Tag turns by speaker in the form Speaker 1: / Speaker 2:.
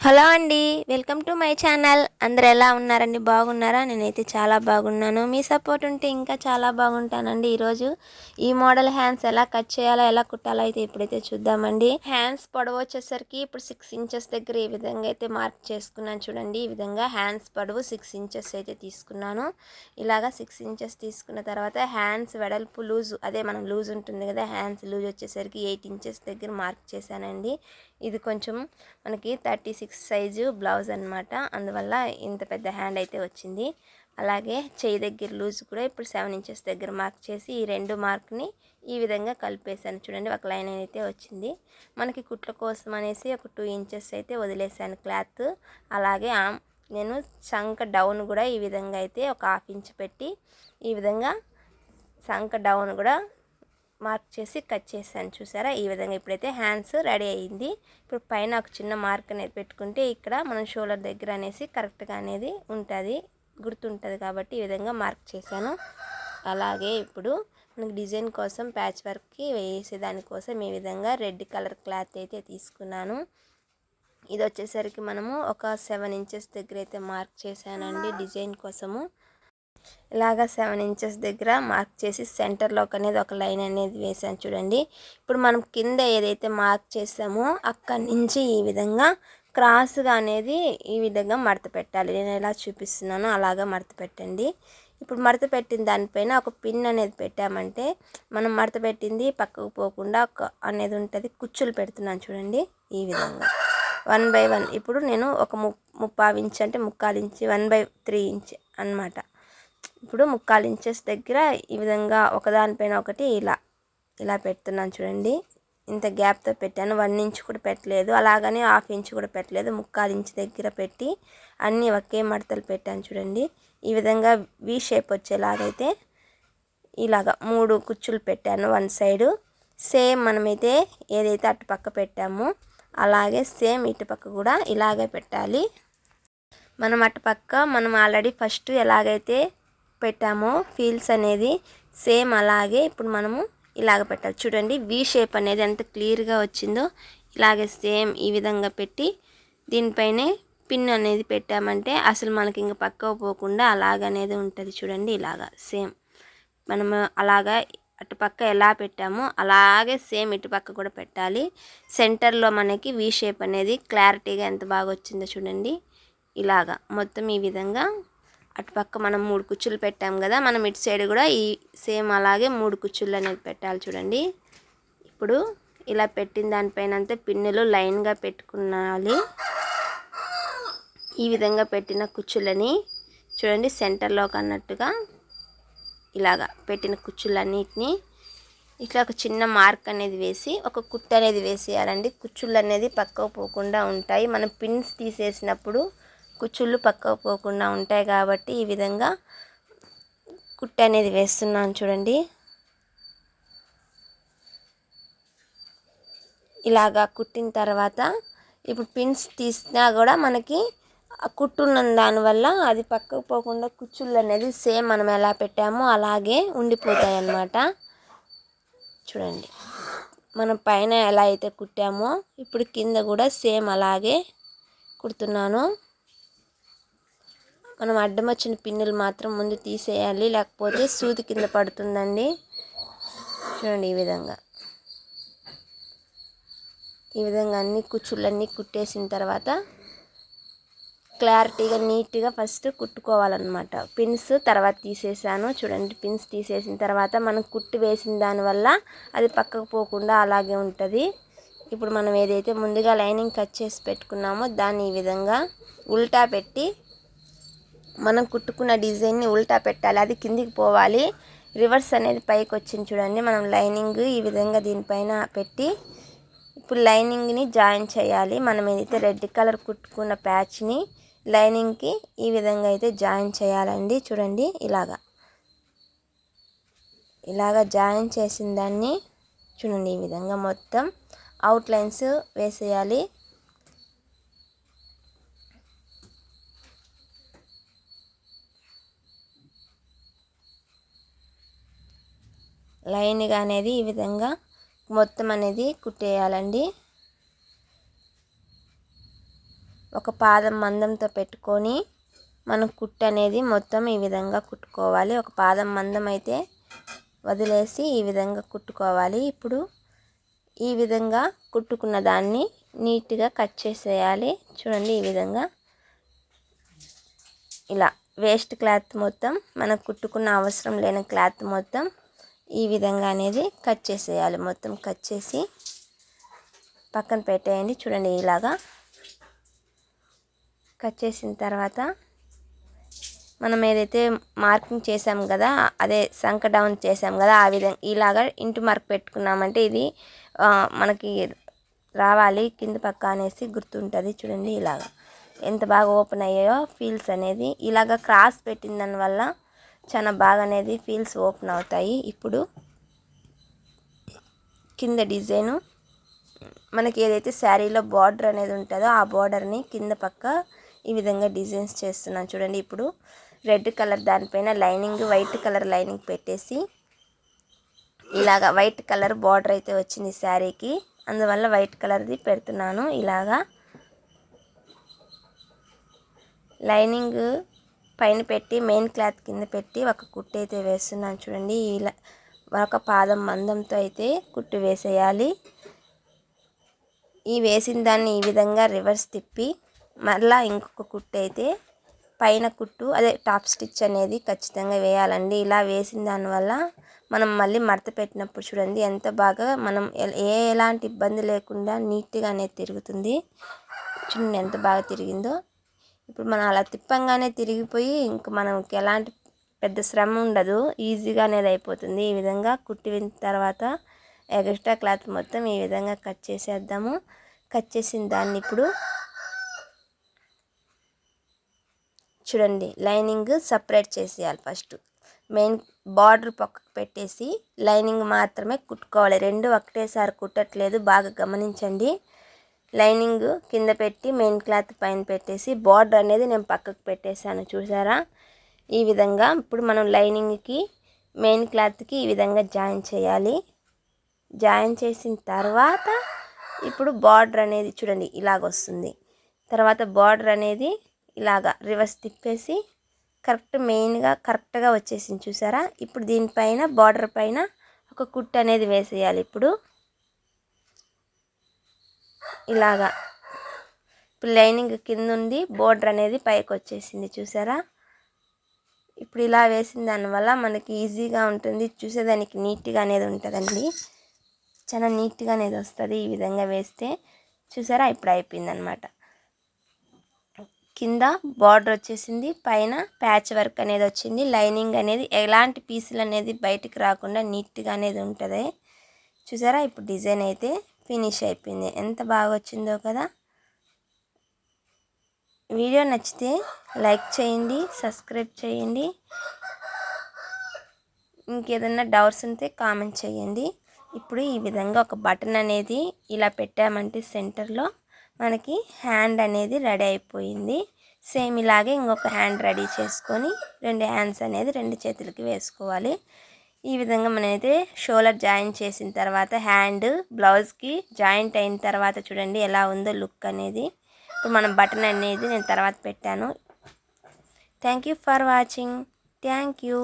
Speaker 1: Hello అండి, welcome to my channel. అందరు ఎలా ఉన్నారండి? బాగున్నారా? నేనైతే చాలా బాగున్నాను. మీ సపోర్ట్ ఉంటే ఇంకా చాలా బాగుంటానండి. ఈరోజు ఈ మోడల్ హ్యాండ్స్ ఎలా కట్ చేయాలో, ఎలా కుట్టాలో అయితే ఇప్పుడైతే చూద్దామండి. హ్యాండ్స్ పొడవు వచ్చేసరికి ఇప్పుడు 6 ఇంచెస్ దగ్గర ఈ విధంగా అయితే మార్క్ చేసుకున్నాను చూడండి. ఈ విధంగా హ్యాండ్స్ పొడవు 6 ఇంచెస్ అయితే తీసుకున్నాను. ఇలాగా 6 ఇంచెస్ తీసుకున్న తర్వాత హ్యాండ్స్ వెడల్పు లూజు, అదే మనం లూజ్ ఉంటుంది కదా, హ్యాండ్స్ లూజ్ వచ్చేసరికి 8 ఇంచెస్ దగ్గర మార్క్ చేశానండి. ఇది కొంచెం మనకి 36 సైజు బ్లౌజ్ అనమాట, అందువల్ల ఇంత పెద్ద హ్యాండ్ అయితే వచ్చింది. అలాగే చేయి దగ్గర లూజ్ కూడా ఇప్పుడు 7 ఇంచెస్ దగ్గర మార్క్ చేసి ఈ రెండు మార్క్ని ఈ విధంగా కలిపేశాను చూడండి. ఒక లైన్ అయితే వచ్చింది. మనకి కుట్ల కోసం అనేసి ఒక 2 ఇంచెస్ అయితే వదిలేసాను క్లాత్. అలాగే నేను చంక డౌన్ కూడా ఈ విధంగా అయితే ఒక 1/2 ఇంచ్ పెట్టి ఈ విధంగా చంక డౌన్ కూడా మార్క్ చేసి కట్ చేశాను చూసారా. ఈ విధంగా ఇప్పుడైతే హ్యాండ్స్ రెడీ అయ్యింది. ఇప్పుడు పైన ఒక చిన్న మార్క్ అనేది పెట్టుకుంటే ఇక్కడ మనం షోల్డర్ దగ్గర అనేసి కరెక్ట్గా అనేది ఉంటుంది, గుర్తుంటుంది కాబట్టి ఈ విధంగా మార్క్ చేశాను. అలాగే ఇప్పుడు మనకి డిజైన్ కోసం ప్యాచ్ వర్క్కి వేసే దానికోసం ఈ విధంగా రెడ్ కలర్ క్లాత్ అయితే తీసుకున్నాను. ఇది వచ్చేసరికి మనము ఒక 7 ఇంచెస్ దగ్గర అయితే మార్క్ చేశానండి డిజైన్ కోసము. ఇలాగా 7 ఇంచెస్ దగ్గర మార్క్ చేసి సెంటర్లోకి అనేది ఒక లైన్ అనేది వేసాను చూడండి. ఇప్పుడు మనం కింద ఏదైతే మార్క్ చేసామో అక్కడి నుంచి ఈ విధంగా క్రాస్గా అనేది ఈ విధంగా మడత పెట్టాలి. నేను ఎలా చూపిస్తున్నానో అలాగా మడత పెట్టండి. ఇప్పుడు మడత పెట్టిన దానిపైన ఒక పిన్ అనేది పెట్టామంటే మనం మడత పెట్టింది పక్కకు పోకుండా ఒక అనేది ఉంటుంది. కుచ్చులు పెడుతున్నాను చూడండి ఈ విధంగా 1 by 1. ఇప్పుడు నేను ఒక 3/4 ఇంచ్ అంటే 3/4 ఇంచ్ 1/3 ఇంచ్ అనమాట. ఇప్పుడు 3/4 ఇంచెస్ దగ్గర ఈ విధంగా ఒకదానిపైన ఒకటి ఇలా పెడుతున్నాను చూడండి. ఇంత గ్యాప్తో పెట్టాను. 1 ఇంచ్ కూడా పెట్టలేదు, అలాగని 1/2 ఇంచ్ కూడా పెట్టలేదు. 3/4 ఇంచ్ దగ్గర పెట్టి అన్నీ ఒకే మడతలు పెట్టాను చూడండి. ఈ విధంగా వి షేప్ వచ్చేలాగైతే ఇలాగా 3 కుచ్చులు పెట్టాను వన్ సైడు. సేమ్ మనమైతే ఏదైతే అటు పక్క పెట్టామో అలాగే సేమ్ ఇటు పక్క కూడా ఇలాగే పెట్టాలి. మనం అటుపక్క మనం ఆల్రెడీ ఫస్ట్ ఎలాగైతే పెట్టామో ఫీల్స్ అనేది సేమ్ అలాగే ఇప్పుడు మనము ఇలాగ పెట్టాలి చూడండి. వి షేప్ అనేది ఎంత క్లియర్గా వచ్చిందో ఇలాగే సేమ్ ఈ విధంగా పెట్టి దీనిపైనే పిన్ అనేది పెట్టామంటే అసలు మనకి ఇంక పక్కకు పోకుండా అలాగనేది ఉంటుంది చూడండి. ఇలాగా సేమ్ మనము అలాగా అటుపక్క ఎలా పెట్టామో అలాగే సేమ్ ఇటుపక్క కూడా పెట్టాలి. సెంటర్లో మనకి వి షేప్ అనేది క్లారిటీగా ఎంత బాగా వచ్చిందో చూడండి. ఇలాగా మొత్తం ఈ విధంగా అటుపక్క మనం 3 కుచ్చులు పెట్టాం కదా, మనం ఇటు సైడ్ కూడా ఈ సేమ్ అలాగే 3 కుచ్చులు అనేది పెట్టాలి చూడండి. ఇప్పుడు ఇలా పెట్టిన దానిపైన అంతే పిన్నులు లైన్గా పెట్టుకున్నాలి. ఈ విధంగా పెట్టిన కుచ్చులని చూడండి సెంటర్లోకి అన్నట్టుగా ఇలాగా పెట్టిన కుచ్చులన్నిటిని ఇట్లా ఒక చిన్న మార్క్ అనేది వేసి ఒక కుట్టు అనేది వేసేయాలండి. కుచ్చులు అనేది పక్కకు పోకుండా ఉంటాయి. మనం పిన్స్ తీసేసినప్పుడు కుచ్చుళ్ళు పక్కకు పోకుండా ఉంటాయి కాబట్టి ఈ విధంగా కుట్టు అనేది వేస్తున్నాను చూడండి. ఇలాగా కుట్టిన తర్వాత ఇప్పుడు పిన్స్ తీసినా కూడా మనకి కుట్టున్న దానివల్ల అది పక్కకు పోకుండా కుచ్చుళ్ళు అనేది సేమ్ మనం ఎలా పెట్టామో అలాగే ఉండిపోతాయి అన్నమాట. చూడండి మనం పైన ఎలా అయితే కుట్టామో ఇప్పుడు కింద కూడా సేమ్ అలాగే కుడుతున్నాను. మనం అడ్డం వచ్చిన పిన్నులు మాత్రం ముందు తీసేయాలి, లేకపోతే సూది కింద పడుతుందండి. చూడండి ఈ విధంగా అన్ని కుచ్చులన్నీ కుట్టేసిన తర్వాత క్లారిటీగా నీట్గా ఫస్ట్ కుట్టుకోవాలన్నమాట. పిన్స్ తర్వాత తీసేసాను చూడండి. పిన్స్ తీసేసిన తర్వాత మనం కుట్టు వేసిన దానివల్ల అది పక్కకు పోకుండా అలాగే ఉంటుంది. ఇప్పుడు మనం ఏదైతే ముందుగా లైనింగ్ కట్ చేసి పెట్టుకున్నామో దాన్ని ఈ విధంగా ఉల్టా పెట్టి మనం కుట్టుకున్న డిజైన్ని ఉల్టా పెట్టాలి, అది కిందికి పోవాలి. రివర్స్ అనేది పైకి వచ్చింది చూడండి. మనం లైనింగ్ ఈ విధంగా దీనిపైన పెట్టి ఇప్పుడు లైనింగ్ని జాయిన్ చేయాలి. మనం ఏదైతే రెడ్ కలర్ కుట్టుకున్న ప్యాచ్ని లైనింగ్కి ఈ విధంగా అయితే జాయిన్ చేయాలండి. చూడండి ఇలాగా జాయిన్ చేసిన దాన్ని చూడండి ఈ విధంగా మొత్తం అవుట్లైన్స్ వేసేయాలి. లైన్గా అనేది ఈ విధంగా మొత్తం అనేది కుట్టేయాలండి. ఒక పాదం మందంతో పెట్టుకొని మనం కుట్టు అనేది మొత్తం ఈ విధంగా కుట్టుకోవాలి. ఒక పాదం మందం అయితే వదిలేసి ఈ విధంగా కుట్టుకోవాలి. ఇప్పుడు ఈ విధంగా కుట్టుకున్న దాన్ని నీట్గా కట్ చేసేయాలి. చూడండి ఈ విధంగా ఇలా వేస్ట్ క్లాత్ మొత్తం మనకు కుట్టుకున్న అవసరం లేని క్లాత్ మొత్తం ఈ విధంగా అనేది కట్ చేసేయాలి. మొత్తం కట్ చేసి పక్కన పెట్టేయండి. చూడండి ఇలాగా కట్ చేసిన తర్వాత మనం ఏదైతే మార్కింగ్ చేసాం కదా, అదే సంక డౌన్ చేసాం కదా, ఆ విధంగా ఇలాగా ఇంటూ మార్క్ పెట్టుకున్నామంటే ఇది మనకి రావాలి కింద పక్క అనేసి గుర్తుంటుంది. చూడండి ఇలాగా ఎంత బాగా ఓపెన్ అయ్యాయో ఫీల్స్ అనేది. ఇలాగ క్రాస్ పెట్టిన దానివల్ల చాలా బాగా అనేది ఫీల్స్ ఓపెన్ అవుతాయి. ఇప్పుడు కింద డిజైను మనకి ఏదైతే శారీలో బార్డర్ అనేది ఉంటుందో ఆ బార్డర్ని కింద పక్క ఈ విధంగా డిజైన్స్ చేస్తున్నాను. చూడండి ఇప్పుడు రెడ్ కలర్ దానిపైన లైనింగ్ వైట్ కలర్ లైనింగ్ పెట్టేసి ఇలాగా వైట్ కలర్ బార్డర్ అయితే వచ్చింది శారీకి, అందువల్ల వైట్ కలర్ది పెడుతున్నాను. ఇలాగా లైనింగ్ పైన పెట్టి మెయిన్ క్లాత్ కింద పెట్టి ఒక కుట్టు అయితే వేస్తున్నాను. చూడండి ఇలా ఒక పాదం మందంతో అయితే కుట్టు వేసేయాలి. ఈ వేసిన దాన్ని ఈ విధంగా రివర్స్ తిప్పి మళ్ళీ ఇంకొక కుట్టు అయితే పైన కుట్టు అదే టాప్ స్టిచ్ అనేది ఖచ్చితంగా వేయాలండి. ఇలా వేసిన దానివల్ల మనం మళ్ళీ మడత పెట్టినప్పుడు చూడండి ఎంత బాగా మనం ఎలాంటి ఇబ్బంది లేకుండా నీట్గా అనేది తిరుగుతుంది. చూడండి ఎంత బాగా తిరిగిందో. ఇప్పుడు మనం అలా తిప్పంగానే తిరిగిపోయి ఇంక మనకి ఎలాంటి పెద్ద శ్రమ ఉండదు, ఈజీగా అనేది అయిపోతుంది. ఈ విధంగా కుట్టిన తర్వాత ఎక్స్ట్రా క్లాత్ మొత్తం ఈ విధంగా కట్ చేసేద్దాము. కట్ చేసిన దాన్ని ఇప్పుడు చూడండి లైనింగ్ సపరేట్ చేసేయాలి. ఫస్ట్ మెయిన్ బార్డర్ పక్కకు పెట్టేసి లైనింగ్ మాత్రమే కుట్టుకోవాలి. రెండు ఒకటేసారి కుట్టట్లేదు, బాగా గమనించండి. లైనింగ్ కింద పెట్టి మెయిన్ క్లాత్ పైన పెట్టేసి బార్డర్ అనేది నేను పక్కకు పెట్టేశాను. చూసారా ఈ విధంగా. ఇప్పుడు మనం లైనింగ్కి మెయిన్ క్లాత్కి ఈ విధంగా జాయిన్ చేయాలి. జాయిన్ చేసిన తర్వాత ఇప్పుడు బార్డర్ అనేది చూడండి ఇలాగ వస్తుంది. తర్వాత బార్డర్ అనేది ఇలాగా రివర్స్ తిప్పేసి కరెక్ట్ మెయిన్గా కరెక్ట్గా వచ్చేసింది. చూసారా ఇప్పుడు దీనిపైన బార్డర్ పైన ఒక కుట్టు అనేది వేసేయాలి. ఇప్పుడు ఇలాగా ఇప్పుడు లైనింగ్ కింద ఉంది, బోర్డర్ అనేది పైకి వచ్చేసింది. చూసారా ఇప్పుడు ఇలా వేసిన దానివల్ల మనకి ఈజీగా ఉంటుంది, చూసేదానికి నీట్గా అనేది ఉంటుందండి. చాలా నీట్గా అనేది వస్తుంది ఈ విధంగా వేస్తే. చూసారా ఇప్పుడు అయిపోయింది అనమాట. కింద బార్డర్ వచ్చేసింది, పైన ప్యాచ్ వర్క్ అనేది వచ్చింది. లైనింగ్ అనేది ఎలాంటి పీసులు అనేది బయటికి రాకుండా నీట్గా అనేది ఉంటుంది. చూసారా ఇప్పుడు డిజైన్ అయితే ఫినిష్ అయిపోయింది. ఎంత బాగా వచ్చిందో కదా. వీడియో నచ్చితే లైక్ చేయండి, సబ్స్క్రైబ్ చేయండి. ఇంకేదన్నా డౌట్స్ ఉంటే కామెంట్ చేయండి. ఇప్పుడు ఈ విధంగా ఒక బటన్ అనేది ఇలా పెట్టామంటే సెంటర్లో మనకి హ్యాండ్ అనేది రెడీ అయిపోయింది. సేమ్ ఇలాగే ఇంకొక హ్యాండ్ రెడీ చేసుకొని రెండు హ్యాండ్స్ అనేది రెండు చేతులకి వేసుకోవాలి. ఈ విధంగా మనమైతే షోల్డర్ జాయిన్ చేసిన తర్వాత హ్యాండ్ బ్లౌజ్కి జాయింట్ అయిన తర్వాత చూడండి ఎలా ఉందో లుక్ అనేది. ఇప్పుడు మనం బటన్ అనేది నేను తర్వాత పెట్టాను. Thank you for watching. Thank you.